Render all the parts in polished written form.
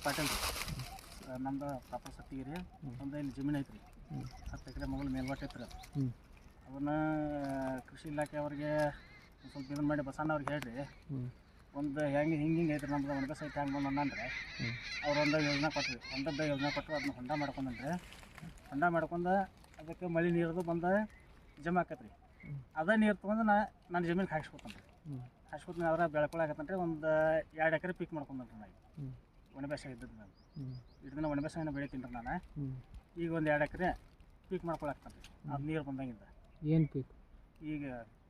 ಪಾಟೀಲ್ ರೀ. ನಮ್ದು ಪ್ರಾಪರ್ ಸತ್ತಿಗಿರಿ ಒಂದು ಇಲ್ಲಿ ಜಮೀನು ಐತ್ರಿ, 10 ಎಕರೆ ಮೊದಲು ಮೇಲ್ಬಟ್ಟೆ ಐತ್ರಿ. ಅದನ್ನ ಕೃಷಿ ಇಲಾಖೆ ಅವ್ರಿಗೆ ಸ್ವಲ್ಪ ಇದನ್ನ ಮಾಡಿ ಬಸಣ್ಣ ಅವ್ರಿಗೆ ಹೇಳ್ರಿ, ಒಂದು ಹಿಂಗೆ ಐತ್ರಿ ನಮ್ದು ಒಣಗ ಸೈಟ್ ಹೆಂಗೆ ಬಂದಂದ್ರೆ ಅವ್ರು ಒಂದು ಯೋಜನೆ ಕೊಟ್ರಿ, ಹೊಂಡದ ಯೋಜನೆ ಕೊಟ್ಟು ಅದನ್ನ ಹೊಂಡ ಮಾಡ್ಕೊಂಡ್ರಿ. ಹೊಂಡ ಮಾಡ್ಕೊಂಡು ಅದಕ್ಕೆ ಮಳೆ ನೀರದು ಬಂದು ಜಮಾ ಆಕತ್ರಿ. ಅದೇ ನೀರು ತೊಗೊಂಡು ನನ್ನ ಜಮೀನಿಗೆ ಹಾಕ್ಸ್ಕೊತೀನಿ ಅದ್ರ ಬೆಳ್ಕೊಳಕತ್ತಂದ್ರೆ ಒಂದು 2 ಎಕರೆ ಪೀಕ್ ಮಾಡ್ಕೊಂಡ್ರಿ. ನಾನು ಒಣ ಬೇಸಾಯ ಇದ್ದದ್ದು ನಾನು ಇಷ್ಟು ದಿನ ಒಣ ಬೇಸಾಯನ ಬೆಳಿತೀನಿ ರೀ ನಾನು. ಈಗ ಒಂದು 2 ಎಕರೆ ಪೀಕ್ ಮಾಡ್ಕೊಳಕತ್ತೇನೆ ರೀ ಅದು ನೀರು ಬಂದಂಗಿಂದ. ಏನು ಪೀಕ್? ಈಗ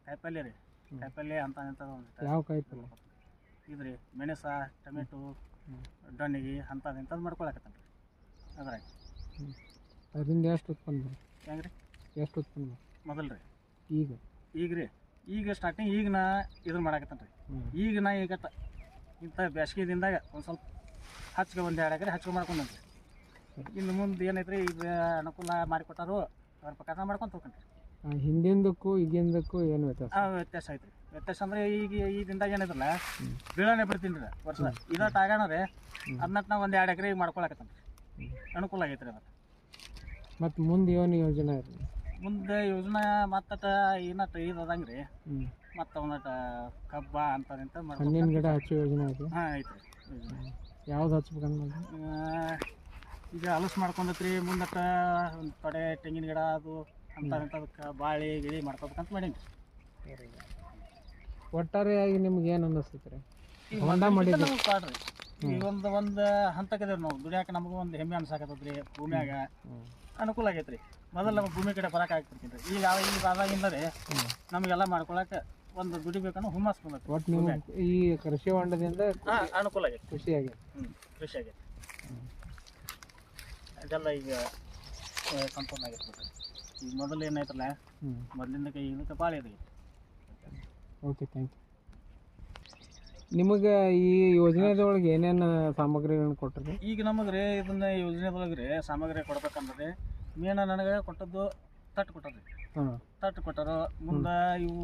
ಕಾಯಿಪಲ್ಯ ರೀ, ಕಾಯಿಪಲ್ಯ ಅಂತ ಯಾವ ಕಾಯಿಪಲ್ಯ? ಇದು ರೀ ಮೆಣಸ, ಟೊಮೆಟೊ, ಡೊಣ್ಣಿಗೆ ಅಂಥದ್ದು ಮಾಡ್ಕೊಳಕತ್ತೇನೆ ರೀ ಅದ್ರಾಗ. ಅದರಿಂದ ಎಷ್ಟು ಉತ್ಪನ್ನ ಬರುತ್ತೆ? ಹೆಂಗೆ ರೀ? ಎಷ್ಟು ಉತ್ಪನ್ನ ಮೊದಲು ರೀ? ಈಗ ರೀ ಈಗ ಸ್ಟಾರ್ಟಿಂಗ್ ಈಗ ನಾ ಇದನ್ನ ಮಾಡಾಕತ್ತೇನೆ ರೀ. ಈಗ ನಾ ಈಗ ಇಂಥ ಬೇಸಿಗೆ ದಿನದಾಗ ಒಂದು ಸ್ವಲ್ಪ ಹಚ್ಗೆ ಒಂದು 2 ಎಕರೆ ಹಚ್ಕೊ ಮಾಡ್ಕೊಂಡ್ರಿ. ಇನ್ನು ಮುಂದೆ ಏನೈತ್ರಿ ಈಗ ಅನುಕೂಲ ಮಾಡಿಕೊಟ್ಟಾರು ಅದ್ರ ಪ್ರಕಾರ ಮಾಡ್ಕೊಂಡು ಹೋಗ್ಕೊಂಡ್ರಿ. ಹಿಂದಿಂದಕ್ಕೂ ಈಗಿಂದಕ್ಕೂ ಏನು ವ್ಯತ್ಯಾಸ? ವ್ಯತ್ಯಾಸ ಐತ್ರಿ. ವ್ಯತ್ಯಾಸ ಅಂದ್ರೆ ಈ ದಿನದಾಗ ಏನೈತ್ರಲ್ಲ ಬೀಳನೆ ಬಿಡ್ತೀನಿ ರೀ ವರ್ಷ ಇದಟ್ಟು ಆಗೋಣ ರೀ. ಅದನ್ನ ನಾವು ಒಂದು 2 ಎಕರೆ ಈಗ ಮಾಡ್ಕೊಳಕತ್ತೇನೆ ರೀ, ಅನುಕೂಲ ಆಗೈತೆ ರೀ. ಅದು ಮತ್ತು ಮುಂದೆ ಏನು ಯೋಜನೆ ಇರಲಿ? ಮುಂದೆ ಯೋಜನೆ ಮತ್ತೆ ಏನಟ್ಟು ಇದು ಅದಂಗೆ ರೀ, ಮತ್ತು ಅವನಟ ಕಬ್ಬ ಅಂತ ಹಣ್ಣಿನ ಗಿಡ ಹಚ್ಚೋ ಯೋಜನೆ ಐತಿ? ಹಾಂ ಐತ್ರಿ ಯೋಜನೆ. ಯಾವ್ದು ಹಚ್ಬೇಕಂದ್ರೆ ಈಗ ಹಲಸು ಮಾಡ್ಕೊಂಡತ್ರಿ, ಮುಂದಟ್ಟ ಒಂದು ಕಡೆ ತೆಂಗಿನ ಗಿಡ ಅದು ಅದಕ್ಕೆ ಬಾಳೆ ಗಿಳಿ ಮಾಡ್ಕೋಬೇಕಂತ ಮಾಡೀನಿ ರೀ. ಒಟ್ಟಾರೆಯಾಗಿ ನಿಮ್ಗೆ ಏನು ಅನ್ನಿಸ್ತೈತೆ ರೀ? ಹೊಂಡ ಮಾಡಿದ್ರಿ ಪಾಡ್ರಿ. ಈಗ ಒಂದು ಹಂತಕ್ಕಿದೆ ನಾವು ದುಡಿಯಾಕೆ ನಮಗೂ ಒಂದು ಹೆಮ್ಮೆ ಅನ್ಸಾಕತ್ತದ್ರಿ. ಭೂಮಿಯಾಗ ಅನುಕೂಲ ಆಗೈತೆ ರೀ. ಮೊದಲು ನಮಗೆ ಭೂಮಿ ಕಡೆ ಬರಕ್ಕೆ ಆಗ್ತಿರ್ತೀನಿ ರೀ. ಈಗ ಆದಾಗಿಂದ ರೀ ನಮಗೆಲ್ಲ ಮಾಡ್ಕೊಳಕ್ಕೆ ಒಂದು ದುಡಿಬೇಕನ್ನೋ ಹುಮ್ಮಸ್ ಬಂದೈತಿ. ಒಟ್ಟು ನಿಮ್ಗೆ ಈ ಕೃಷಿ ಹೊಂಡದಿಂದ ಅನುಕೂಲ ಆಗೈತೆ, ಖುಷಿ ಆಗೈತೆ. ಕೃಷಿ ಆಗೈತೆ. ಅದೆಲ್ಲ ಈಗ ಸಂಪೂರ್ಣ ಆಗೈತೆ. ಈಗ ಮೊದಲು ಏನಾಯ್ತಲ್ಲ ಮೊದಲಿಂದಕ್ಕೆ ಇದಕ್ಕೆ ಭಾಳ ಇದೆ. Okay, thank you. ನಿಮಗೆ ಈ ಯೋಜನೆದೊಳಗೆ ಏನೇನು ಸಾಮಗ್ರಿಗಳನ್ನ ಕೊಟ್ಟರಿ? ಈಗ ನಮಗೆ ರೀ ಇದನ್ನ ಯೋಜನೆದೊಳಗೆ ರೀ ಸಾಮಗ್ರಿ ಕೊಡ್ಬೇಕಂದ್ರೆ ಮೇನ ನನಗೆ ಕೊಟ್ಟದ್ದು ತಟ್ಟು ಕೊಟ್ಟಾರ್ರಿ. ತಟ್ಟು ಕೊಟ್ಟಾರ. ಮುಂದೆ ಇವು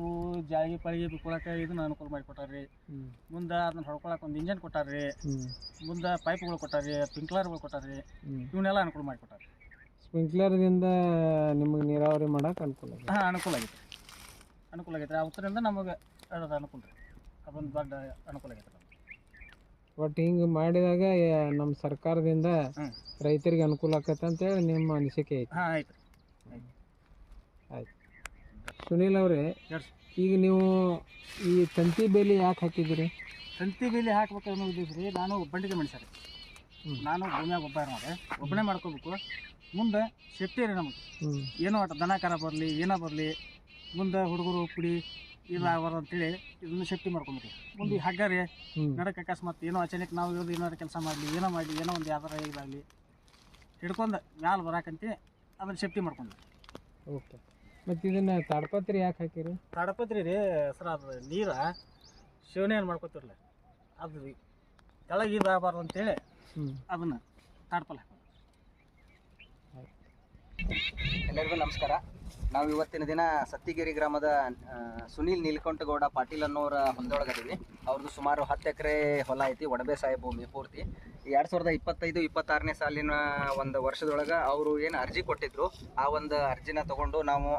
ಜಾಳಿಗೆ ಪಳಿಗೆ ಬಿಕ್ಕೊಳಕ್ಕೆ ಇದನ್ನ ಅನುಕೂಲ ಮಾಡಿ ಕೊಟ್ಟಾರ್ರಿ. ಮುಂದೆ ಅದನ್ನ ಹೊಡ್ಕೊಳಕ್ಕೆ ಒಂದು ಇಂಜನ್ ಕೊಟ್ಟಾರ್ರಿ. ಮುಂದೆ ಪೈಪ್ಗಳು ಕೊಟ್ಟಾರ್ರಿ, ಸ್ಪ್ರಿಂಕ್ಲರ್ಗಳು ಕೊಟ್ಟಾರ್ರಿ. ಇವನ್ನೆಲ್ಲ ಅನುಕೂಲ ಮಾಡಿ ಕೊಟ್ಟಾರ್ರಿ. ಸ್ಪ್ರಿಂಕ್ಲರ್ದಿಂದ ನಿಮಗೆ ನೀರಾವರಿ ಮಾಡೋಕೆ ಅನುಕೂಲ ಆಗಿದೆ? ಹಾಂ, ಅನುಕೂಲ ಆಗೈತೆ. ಅನುಕೂಲ ಆಗೈತೆ. ಅವತ್ತರಿಂದ ನಮಗೆ ಅನುಕೂಲ ರೀ. ಅದೊಂದು ದೊಡ್ಡ ಅನುಕೂಲ ಆಗೈತೆ. ಒಟ್ಟು ಹಿಂಗೆ ಮಾಡಿದಾಗ ನಮ್ಮ ಸರ್ಕಾರದಿಂದ ರೈತರಿಗೆ ಅನುಕೂಲ ಆಕತ್ತೆ ಅಂತೇಳಿ ನಿಮ್ಮ ಅನಿಸಿಕೆ ಐತಿ? ಹಾಂ, ಆಯ್ತು. ಆಯ್ತು. ಸುನೀಲ್ ಅವರೇ, ಈಗ ನೀವು ಈ ತಂತಿ ಬೇಲಿ ಯಾಕೆ ಹಾಕಿದ್ದೀರಿ? ತಂತಿ ಬೇಲಿ ಹಾಕ್ಬೇಕು ಅನ್ನೋ ಉದ್ದೇಶ ರೀ, ನಾನು ಒಬ್ಬಂಟಿಗೆ ಮನುಷ್ಯ ರೀ. ನಾನು ಭೂಮಿಯಾಗ ಒಬ್ಬನೇ ಮಾಡ್ಕೋಬೇಕು. ಮುಂದೆ ಸೇಫ್ಟಿ ರೀ ನಮಗೆ. ಏನೋ ಒಟ್ಟು ದನ ಕರ ಬರಲಿ ಏನೋ ಬರಲಿ, ಮುಂದೆ ಹುಡುಗರು ಪುಡಿ ಇದಾಗೋರು ಅಂತೇಳಿ ಇದನ್ನು ಸೇಫ್ಟಿ ಮಾಡ್ಕೊಂಡ್ರಿ. ಮುಂದೆ ಹಗ್ಗ ರೀ ನಡಕ್ಕೆ ಅಕಸ್ಮಾತ್ ಏನೋ ಅಚಾನಕ್ ನಾವು ಇರೋದು ಏನಾದ್ರು ಕೆಲಸ ಮಾಡಲಿ ಏನೋ ಒಂದು ಯಾವ್ದಾರ ಇದಾಗಲಿ ಹಿಡ್ಕೊಂಡು ಮ್ಯಾಲೆ ಬರಾಕಂತ ಅದನ್ನು ಸೇಫ್ಟಿ ಮಾಡ್ಕೊಂಡ್ರಿ. ಓಕೆ. ಮತ್ತು ಇದನ್ನು ತಾಡ್ಪತ್ರಿ ಯಾಕೆ ಹಾಕಿರಿ? ತಾಡಪತ್ರಿ ರೀ ಸರ್, ಅದು ನೀರು ಸೇವನೆ ಏನು ಮಾಡ್ಕೊತಿರಲ್ಲ ಅದು ರೀ ಕೆಳಗೆ ಇದಾಗಬಾರ್ದು ಅಂತೇಳಿ ಅದನ್ನು ತಾಡ್ಪಲ್ ಹಾಕೋದು. ಎಲ್ಲರಿಗೂ ನಮಸ್ಕಾರ. ನಾವು ಇವತ್ತಿನ ದಿನ ಸತ್ತಿಗಿರಿ ಗ್ರಾಮದ ಸುನೀಲ್ ನೀಲಕಂಠಗೌಡ ಪಾಟೀಲ್ ಅನ್ನೋರ ಹೊಲದೊಳಗದೀವಿ. ಅವ್ರದ್ದು ಸುಮಾರು 10 ಎಕರೆ ಹೊಲ ಐತಿ, ಒಣಬೇಸಾಯ ಭೂಮಿ ಪೂರ್ತಿ. 2025-26ನೇ ಸಾಲಿನ ಒಂದು ವರ್ಷದೊಳಗೆ ಅವರು ಏನು ಅರ್ಜಿ ಕೊಟ್ಟಿದ್ರು, ಆ ಒಂದು ಅರ್ಜಿನ ತಗೊಂಡು ನಾವು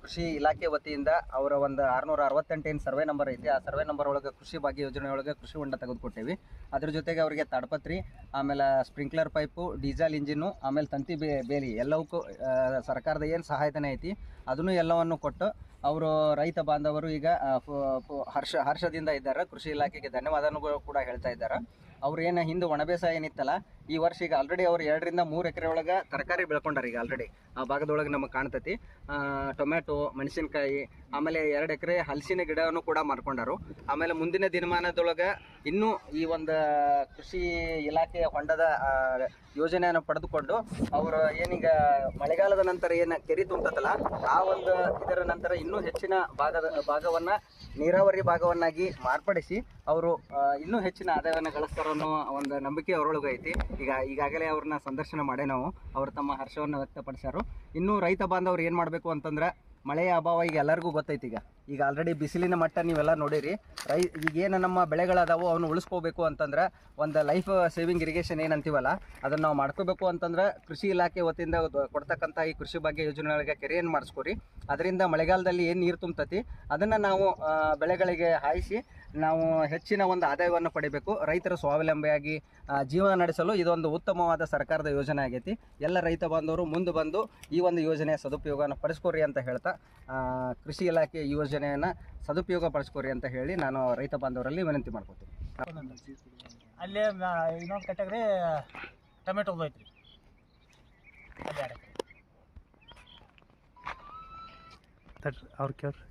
ಕೃಷಿ ಇಲಾಖೆ ವತಿಯಿಂದ ಅವರ ಒಂದು 668 ಏನು ಸರ್ವೆ ನಂಬರ್ ಐತಿ, ಆ ಸರ್ವೆ ನಂಬರ್ ಒಳಗೆ ಕೃಷಿ ಭಾಗ್ಯ ಯೋಜನೆ ಒಳಗೆ ಕೃಷಿ ಹೊಂಡ ತೆಗೆದುಕೊಟ್ಟೇವಿ. ಅದ್ರ ಜೊತೆಗೆ ಅವರಿಗೆ ತಾಡ್ಪತ್ರಿ, ಆಮೇಲೆ ಸ್ಪ್ರಿಂಕ್ಲರ್ ಪೈಪು, ಡೀಸೆಲ್ ಇಂಜಿನ್ನು, ಆಮೇಲೆ ತಂತಿ ಬೇಲಿ ಎಲ್ಲವಕ್ಕೂ ಸರ್ಕಾರದ ಏನು ಸಹಾಯಧನ ಐತಿ ಅದನ್ನು ಎಲ್ಲವನ್ನು ಕೊಟ್ಟು ಅವರು ರೈತ ಬಾಂಧವರು ಈಗ ಹರ್ಷದಿಂದ ಇದ್ದಾರೆ. ಕೃಷಿ ಇಲಾಖೆಗೆ ಧನ್ಯವಾದನೂ ಕೂಡ ಹೇಳ್ತಾ ಇದ್ದಾರೆ. ಅವ್ರು ಏನು ಹಿಂದೆ ಒಣಬೇಸಾಯ ಏನಿತ್ತಲ್ಲ, ಈ ವರ್ಷ ಈಗ ಆಲ್ರೆಡಿ ಅವ್ರು 2 ರಿಂದ 3 ಎಕರೆ ಒಳಗೆ ತರಕಾರಿ ಬೆಳ್ಕೊಂಡಾರ. ಈಗ ಆಲ್ರೆಡಿ ಆ ಭಾಗದೊಳಗೆ ನಮಗೆ ಕಾಣ್ತೈತಿ. ಟೊಮ್ಯಾಟೊ, ಮೆಣಸಿನ್ಕಾಯಿ, ಆಮೇಲೆ 2 ಎಕರೆ ಹಲಸಿನ ಗಿಡವನ್ನು ಕೂಡ ಮಾಡ್ಕೊಂಡಾರು. ಆಮೇಲೆ ಮುಂದಿನ ದಿನಮಾನದೊಳಗೆ ಇನ್ನೂ ಈ ಒಂದು ಕೃಷಿ ಇಲಾಖೆಯ ಹೊಂಡದ ಯೋಜನೆಯನ್ನು ಪಡೆದುಕೊಂಡು ಅವರು ಏನೀಗ ಮಳೆಗಾಲದ ನಂತರ ಏನು ಕೆರೆ ತುಂಬತಲ್ಲ, ಆ ಒಂದು ಇದರ ನಂತರ ಇನ್ನೂ ಹೆಚ್ಚಿನ ಭಾಗವನ್ನು ನೀರಾವರಿ ಭಾಗವನ್ನಾಗಿ ಮಾರ್ಪಡಿಸಿ ಅವರು ಇನ್ನೂ ಹೆಚ್ಚಿನ ಆದಾಯವನ್ನು ಗಳಿಸ್ತಾರೋ ಅನ್ನೋ ಒಂದು ನಂಬಿಕೆ ಅವರೊಳಗೆ ಐತಿ. ಈಗಾಗಲೇ ಅವ್ರನ್ನ ಸಂದರ್ಶನ ಮಾಡಿ ನಾವು ಅವರು ತಮ್ಮ ಹರ್ಷವನ್ನು ವ್ಯಕ್ತಪಡಿಸ್ಯಾರು. ಇನ್ನೂ ರೈತ ಬಾಂಧವರು ಏನು ಮಾಡಬೇಕು ಅಂತಂದ್ರೆ ಮಳೆಯ ಅಭಾವ ಈಗ ಎಲ್ಲರಿಗೂ ಗೊತ್ತೈತಿ. ಈಗ ಆಲ್ರೆಡಿ ಬಿಸಿಲಿನ ಮಟ್ಟ ನೀವೆಲ್ಲ ನೋಡಿರಿ. ಈಗೇನು ನಮ್ಮ ಬೆಳೆಗಳದಾವು ಅವನ್ನ ಉಳಿಸ್ಕೋಬೇಕು ಅಂತಂದ್ರೆ ಒಂದು ಲೈಫ್ ಸೇವಿಂಗ್ ಇರಿಗೇಷನ್ ಏನಂತೀವಲ್ಲ ಅದನ್ನು ನಾವು ಮಾಡ್ಕೋಬೇಕು ಅಂತಂದ್ರೆ ಕೃಷಿ ಇಲಾಖೆ ವತಿಯಿಂದ ಕೊಡ್ತಕ್ಕಂಥ ಈ ಕೃಷಿ ಭಾಗ್ಯ ಯೋಜನೆಗಳಿಗೆ ಕೆರೆಯನ್ನು ಮಾಡಿಸ್ಕೊರಿ. ಅದರಿಂದ ಮಳೆಗಾಲದಲ್ಲಿ ಏನು ನೀರು ತುಂಬತತಿ ಅದನ್ನು ನಾವು ಬೆಳೆಗಳಿಗೆ ಹಾಯಿಸಿ ನಾವು ಹೆಚ್ಚಿನ ಒಂದು ಆದಾಯವನ್ನು ಪಡಿಬೇಕು. ರೈತರ ಸ್ವಾವಲಂಬಿಯಾಗಿ ಜೀವನ ನಡೆಸಲು ಇದೊಂದು ಉತ್ತಮವಾದ ಸರ್ಕಾರದ ಯೋಜನೆ ಆಗೈತಿ. ಎಲ್ಲ ರೈತ ಬಾಂಧವರು ಮುಂದೆ ಬಂದು ಈ ಒಂದು ಯೋಜನೆಯ ಸದುಪಯೋಗವನ್ನು ಪಡಿಸ್ಕೊರಿ ಅಂತ ಹೇಳ್ತಾ ಕೃಷಿ ಇಲಾಖೆ ಈ ಯೋಜನೆಯನ್ನು ಸದುಪಯೋಗ ಪಡಿಸ್ಕೊರಿ ಅಂತ ಹೇಳಿ ನಾನು ರೈತ ಬಾಂಧವರಲ್ಲಿ ವಿನಂತಿ ಮಾಡ್ಕೊತೀನಿ. ಅಲ್ಲೇ ಇನ್ನೊಂದು ಕ್ಯಾಟಗರಿ ಟೊಮೆಟೊದು ಐತ್ರಿ, ಅಲ್ಲಿ 2 ಎಕರೆ ಅವ್ರ ಕೇಳ್ರಿ.